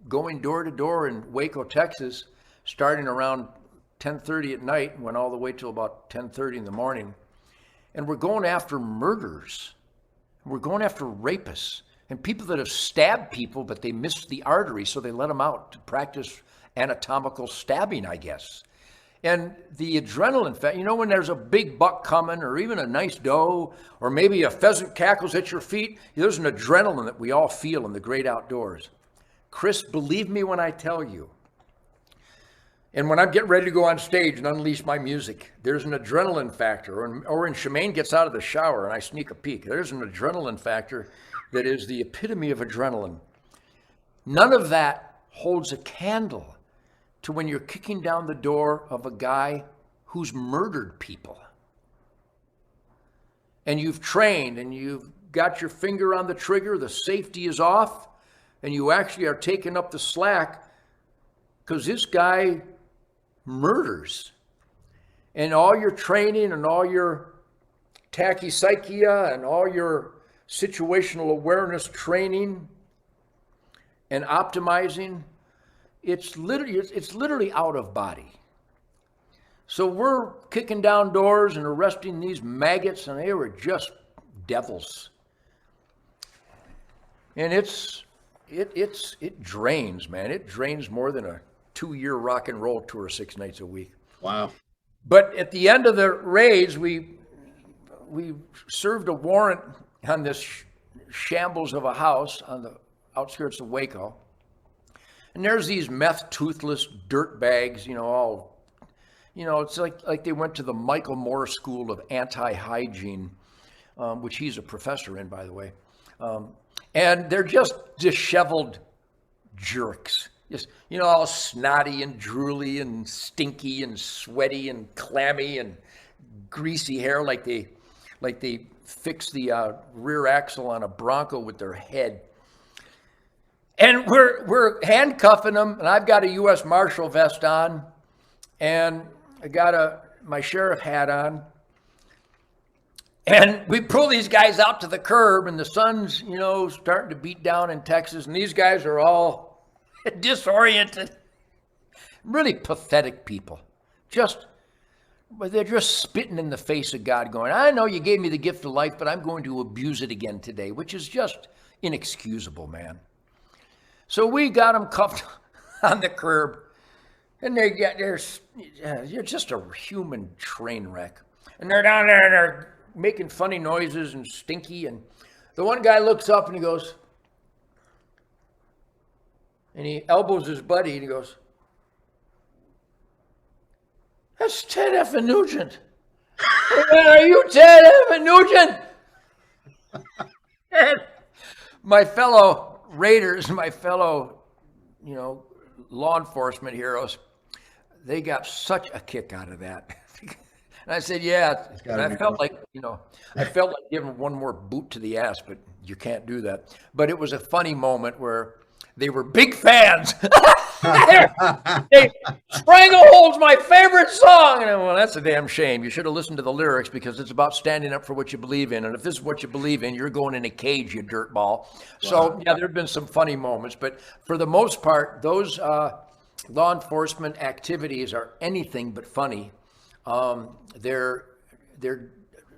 going door to door in Waco, Texas, starting around 10:30 at night and went all the way till about 10:30 in the morning. And we're going after murderers. We're going after rapists and people that have stabbed people, but they missed the artery, so they let them out to practice anatomical stabbing, I guess. And the adrenaline, when there's a big buck coming, or even a nice doe, or maybe a pheasant cackles at your feet, there's an adrenaline that we all feel in the great outdoors. Chris, believe me when I tell you, and when I'm getting ready to go on stage and unleash my music, there's an adrenaline factor. Or when Shemaine gets out of the shower and I sneak a peek, there's an adrenaline factor that is the epitome of adrenaline. None of that holds a candle to when you're kicking down the door of a guy who's murdered people. And you've trained and you've got your finger on the trigger, the safety is off, and you actually are taking up the slack because this guy murders. And all your training and all your tachypsychia and all your situational awareness training and optimizing, it's literally out of body. So we're kicking down doors and arresting these maggots, and they were just devils. And it drains, man. It drains more than a 2-year rock and roll tour 6 nights a week. Wow. But at the end of the raids, we served a warrant on this shambles of a house on the outskirts of Waco. And there's these meth toothless dirt bags, it's like they went to the Michael Moore School of Anti-Hygiene, which he's a professor in, by the way. And they're just disheveled jerks. just, all snotty and drooly and stinky and sweaty and clammy and greasy hair, like they fix the rear axle on a Bronco with their head. And we're handcuffing them, and I've got a U.S. Marshal vest on, and I got my sheriff hat on. And we pull these guys out to the curb, and the sun's, starting to beat down in Texas, and these guys are all disoriented. Really pathetic people. They're just spitting in the face of God, going, I know you gave me the gift of life, but I'm going to abuse it again today, which is just inexcusable, man. So we got them cuffed on the curb, and you're just a human train wreck. And they're down there, and they're making funny noises and stinky, and the one guy looks up and he goes, and he elbows his buddy, and he goes, that's Ted effing Nugent. Hey, man, are you Ted effing Nugent? And my fellow Raiders, my fellow, law enforcement heroes, they got such a kick out of that. And I said, yeah. And I felt like giving one more boot to the ass, but you can't do that. But it was a funny moment where they were big fans. They Stranglehold's my favorite song. And well, that's a damn shame. You should have listened to the lyrics, because it's about standing up for what you believe in. And if this is what you believe in, you're going in a cage, you dirtball. Wow. So, yeah, there have been some funny moments. But for the most part, those law enforcement activities are anything but funny. They're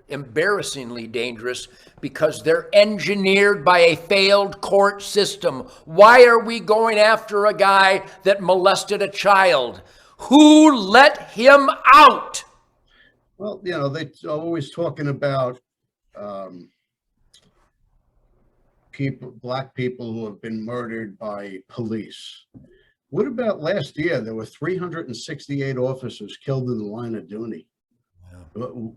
embarrassingly dangerous because they're engineered by a failed court system. Why are we going after a guy that molested a child? Who let him out? Well, they're always talking about black people who have been murdered by police. What about last year? There were 368 officers killed in the line of duty.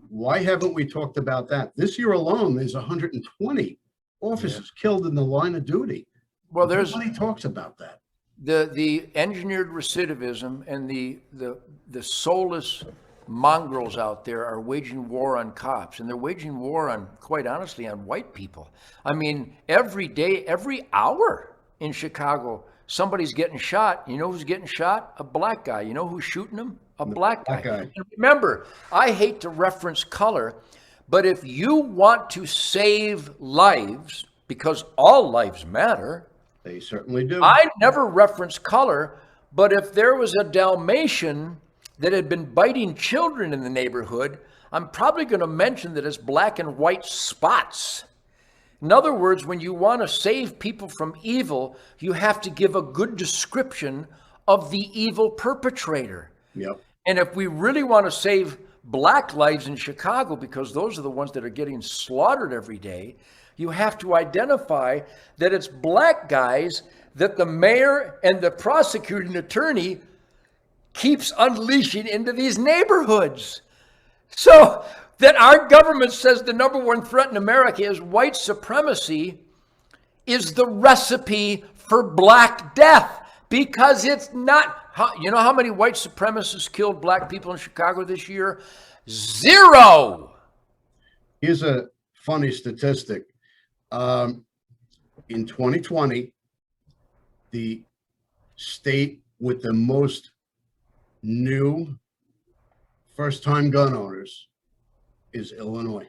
Why haven't we talked about that? This year alone, there's 120 officers killed in the line of duty. Well, nobody talks about that. The engineered recidivism and the soulless mongrels out there are waging war on cops, and they're waging war on, quite honestly, on white people. I mean, every day, every hour in Chicago, somebody's getting shot. You know who's getting shot? A black guy. You know who's shooting him? A black guy. And remember, I hate to reference color, but if you want to save lives, because all lives matter. They certainly do. I never reference color, but if there was a Dalmatian that had been biting children in the neighborhood, I'm probably going to mention that it's black and white spots. In other words, when you want to save people from evil, you have to give a good description of the evil perpetrator. Yep. And if we really want to save black lives in Chicago, because those are the ones that are getting slaughtered every day, you have to identify that it's black guys that the mayor and the prosecuting attorney keeps unleashing into these neighborhoods. So that our government says the number one threat in America is white supremacy is the recipe for Black Death, because it's not. You know how many white supremacists killed black people in Chicago this year? 0. Here's a funny statistic. In 2020, the state with the most new first-time gun owners is Illinois.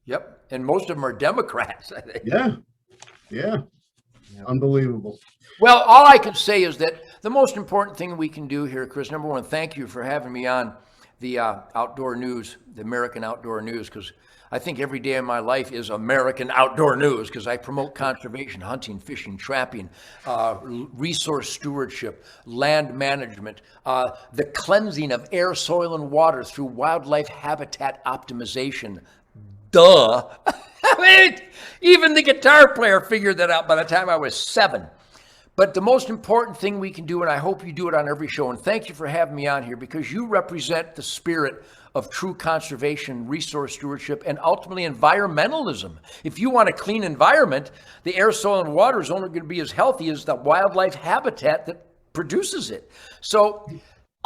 Yep, and most of them are Democrats, I think. Yeah. Unbelievable. Well, all I can say is that the most important thing we can do here, Chris, number one, thank you for having me on the outdoor news, the American Outdoor News, because I think every day of my life is American Outdoor News, because I promote conservation, hunting, fishing, trapping, resource stewardship, land management, the cleansing of air, soil, and water through wildlife habitat optimization. Duh. I mean, even the guitar player figured that out by the time I was 7. But the most important thing we can do, and I hope you do it on every show, and thank you for having me on here, because you represent the spirit of true conservation, resource stewardship, and ultimately environmentalism. If you want a clean environment, the air, soil, and water is only going to be as healthy as the wildlife habitat that produces it. So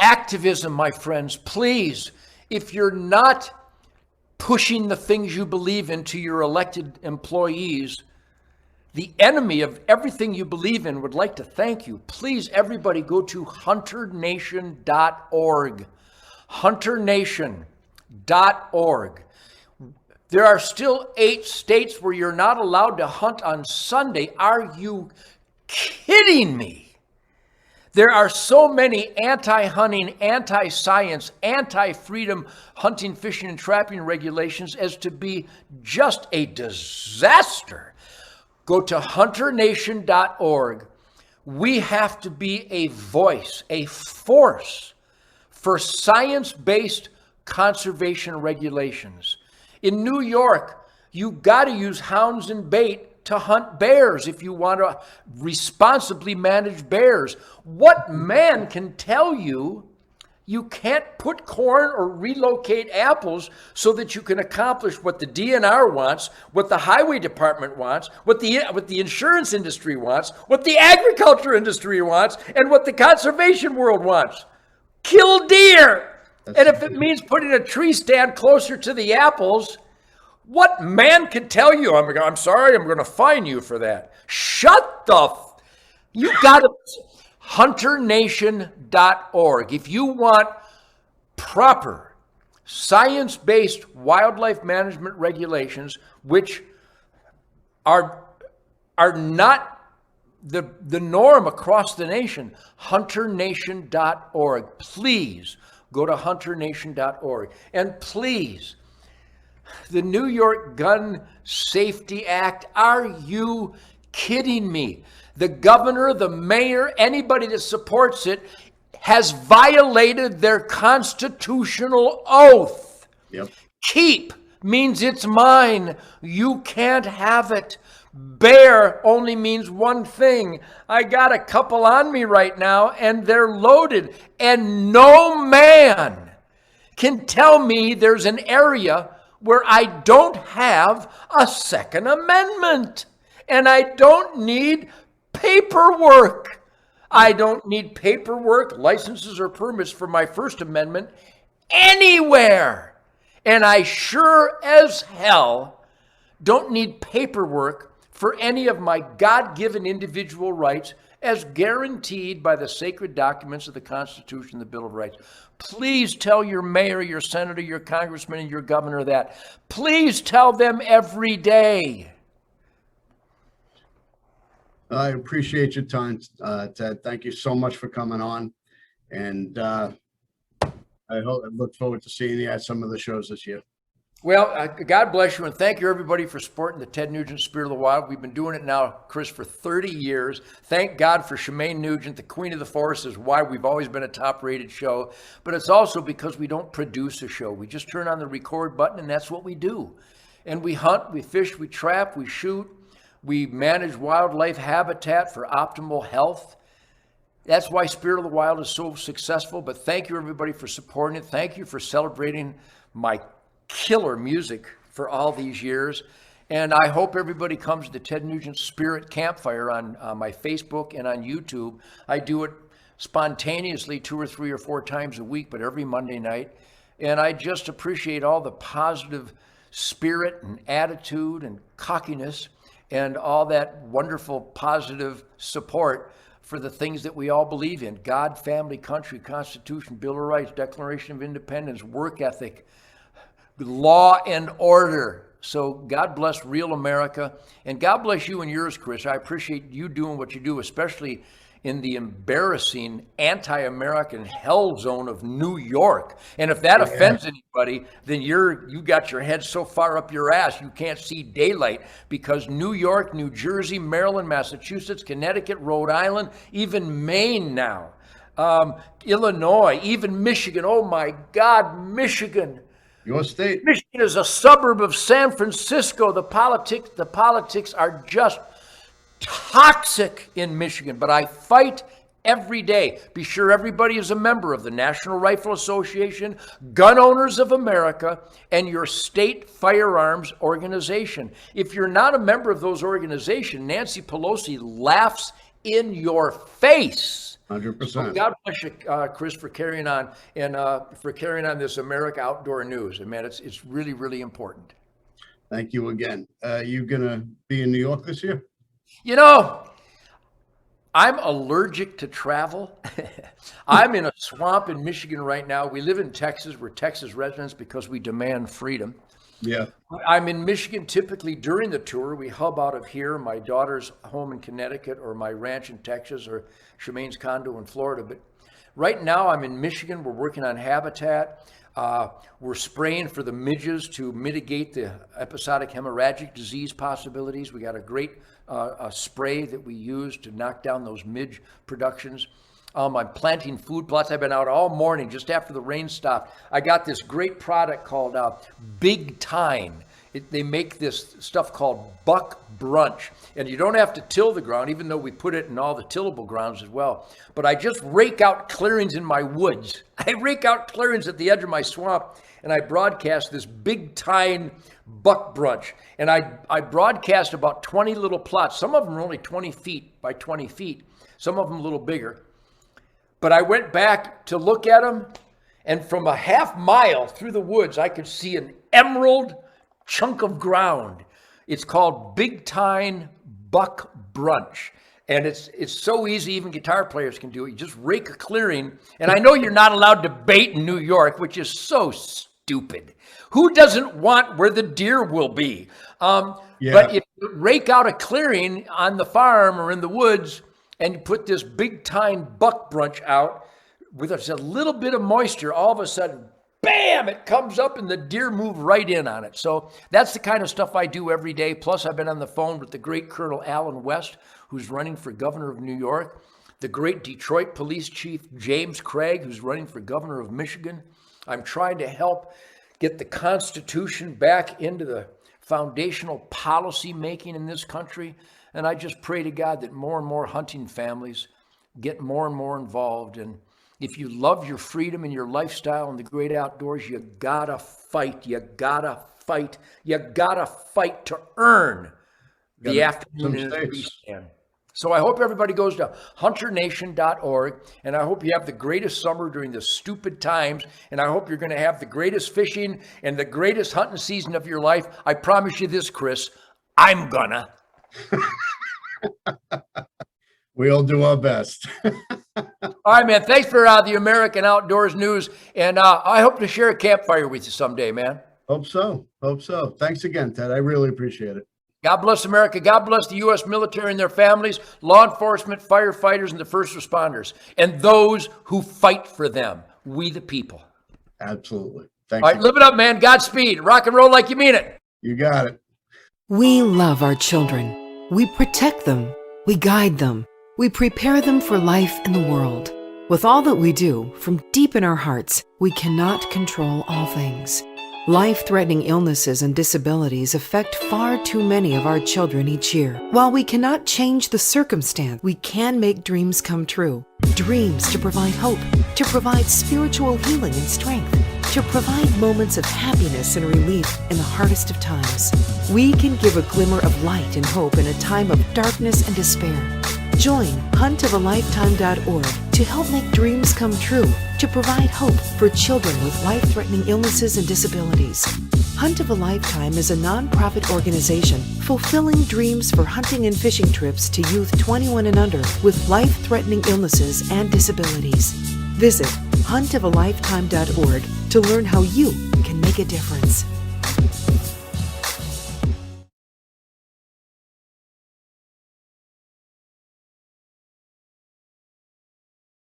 activism, my friends, please, if you're not pushing the things you believe in to your elected employees, the enemy of everything you believe in would like to thank you. Please, everybody, go to hunternation.org. hunternation.org. There are still 8 states where you're not allowed to hunt on Sunday. Are you kidding me? There are so many anti-hunting, anti-science, anti-freedom hunting, fishing, and trapping regulations as to be just a disaster. Go to hunternation.org. We have to be a voice, a force for science-based conservation regulations. In New York, you got to use hounds and bait to hunt bears if you want to responsibly manage bears. What man can tell you you can't put corn or relocate apples so that you can accomplish what the DNR wants, what the highway department wants, what the insurance industry wants, what the agriculture industry wants, and what the conservation world wants? Kill deer. And if it means putting a tree stand closer to the apples, what man can tell you, I'm sorry, I'm going to fine you for that? Shut the you got to hunternation.org. If you want proper science-based wildlife management regulations, which are not the norm across the nation, hunternation.org. Please go to hunternation.org. And please, the New York Gun Safety Act, are you kidding me? The governor, the mayor, anybody that supports it has violated their constitutional oath. Yep. Keep means it's mine. You can't have it. Bear only means one thing. I got a couple on me right now, and they're loaded. And no man can tell me there's an area where I don't have a Second Amendment. And I don't need paperwork. I don't need paperwork, licenses, or permits for my First Amendment anywhere. And I sure as hell don't need paperwork for any of my God-given individual rights as guaranteed by the sacred documents of the Constitution and the Bill of Rights. Please tell your mayor, your senator, your congressman, and your governor that. Please tell them every day. I appreciate your time, Ted. Thank you so much for coming on. And I look forward to seeing you at some of the shows this year. Well, God bless you, and thank you, everybody, for supporting the Ted Nugent Spirit of the Wild. We've been doing it now, Chris, for 30 years. Thank God for Shemaine Nugent, the Queen of the Forest, is why we've always been a top-rated show. But it's also because we don't produce a show. We just turn on the record button, and that's what we do. And we hunt, we fish, we trap, we shoot. We manage wildlife habitat for optimal health. That's why Spirit of the Wild is so successful. But thank you, everybody, for supporting it. Thank you for celebrating my killer music for all these years. And I hope everybody comes to the Ted Nugent Spirit Campfire on my Facebook and on YouTube. I do it spontaneously 2 or 3 or 4 times a week, but every Monday night. And I just appreciate all the positive spirit and attitude and cockiness and all that wonderful positive support for the things that we all believe in: God, family, country, Constitution, Bill of Rights, Declaration of Independence, work ethic, law and order. So God bless real America, and God bless you and yours, Chris. I appreciate you doing what you do, especially in the embarrassing anti-American hell zone of New York. And if that offends anybody, then you got your head so far up your ass you can't see daylight, because New York, New Jersey, Maryland, Massachusetts, Connecticut, Rhode Island, even Maine now, Illinois, even Michigan. Oh my God, Michigan. Your state. Michigan is a suburb of San Francisco. The politics are just toxic in Michigan, but I fight every day. Be sure everybody is a member of the National Rifle Association, Gun Owners of America, and your state firearms organization. If you're not a member of those organizations, Nancy Pelosi laughs in your face. 100%. God bless you, Chris, for carrying on and for carrying on this America Outdoor News. And man, it's really, really important. Thank you again. You gonna be in New York this year? You know, I'm allergic to travel. I'm in a swamp in Michigan right now. We live in Texas. We're Texas residents because we demand freedom. Yeah. I'm in Michigan typically during the tour. We hub out of here, my daughter's home in Connecticut or my ranch in Texas or Shemaine's condo in Florida. But right now I'm in Michigan. We're working on habitat. We're spraying for the midges to mitigate the episodic hemorrhagic disease possibilities. We got a great spray that we use to knock down those midge productions. I'm planting food plots. I've been out all morning just after the rain stopped. I got this great product called Big Tine. They make this stuff called buck brunch. And you don't have to till the ground, even though we put it in all the tillable grounds as well. But I just rake out clearings in my woods. I rake out clearings at the edge of my swamp, and I broadcast this Big Tine buck brunch. And I broadcast about 20 little plots. Some of them are only 20 feet by 20 feet. Some of them a little bigger. But I went back to look at them, and from a half mile through the woods, I could see an emerald chunk of ground. It's called Big Tine Buck Brunch. And it's so easy, even guitar players can do it. You just rake a clearing. And I know you're not allowed to bait in New York, which is so stupid. Who doesn't want where the deer will be? But if you rake out a clearing on the farm or in the woods, and you put this Big Tine buck brunch out with just a little bit of moisture, all of a sudden, bam, it comes up and the deer move right in on it. So that's the kind of stuff I do every day. Plus, I've been on the phone with the great Colonel Alan West, who's running for governor of New York, the great Detroit Police Chief James Craig, who's running for governor of Michigan. I'm trying to help get the Constitution back into the foundational policy making in this country. And I just pray to God that more and more hunting families get more and more involved. And if you love your freedom and your lifestyle and the great outdoors, you gotta fight. You gotta fight. You gotta fight to earn the afternoon in the free stand. So I hope everybody goes to hunternation.org, and I hope you have the greatest summer during the stupid times, and I hope you're going to have the greatest fishing and the greatest hunting season of your life. I promise you this, Chris, I'm gonna. We'll do our best. All right, man. Thanks for the American Outdoors News, and I hope to share a campfire with you someday, man. Hope so. Hope so. Thanks again, Ted. I really appreciate it. God bless America. God bless the U.S. military and their families, law enforcement, firefighters, and the first responders, and those who fight for them. We the people. Absolutely. Thanks. All right, live it up, man. Godspeed. Rock and roll like you mean it. You got it. We love our children. We protect them. We guide them. We prepare them for life in the world. With all that we do, from deep in our hearts, we cannot control all things. Life-threatening illnesses and disabilities affect far too many of our children each year. While we cannot change the circumstance, we can make dreams come true. Dreams to provide hope, to provide spiritual healing and strength, to provide moments of happiness and relief in the hardest of times. We can give a glimmer of light and hope in a time of darkness and despair. Join huntofalifetime.org to help make dreams come true, to provide hope for children with life-threatening illnesses and disabilities. Hunt of a Lifetime is a non-profit organization fulfilling dreams for hunting and fishing trips to youth 21 and under with life-threatening illnesses and disabilities. Visit huntofalifetime.org to learn how you can make a difference.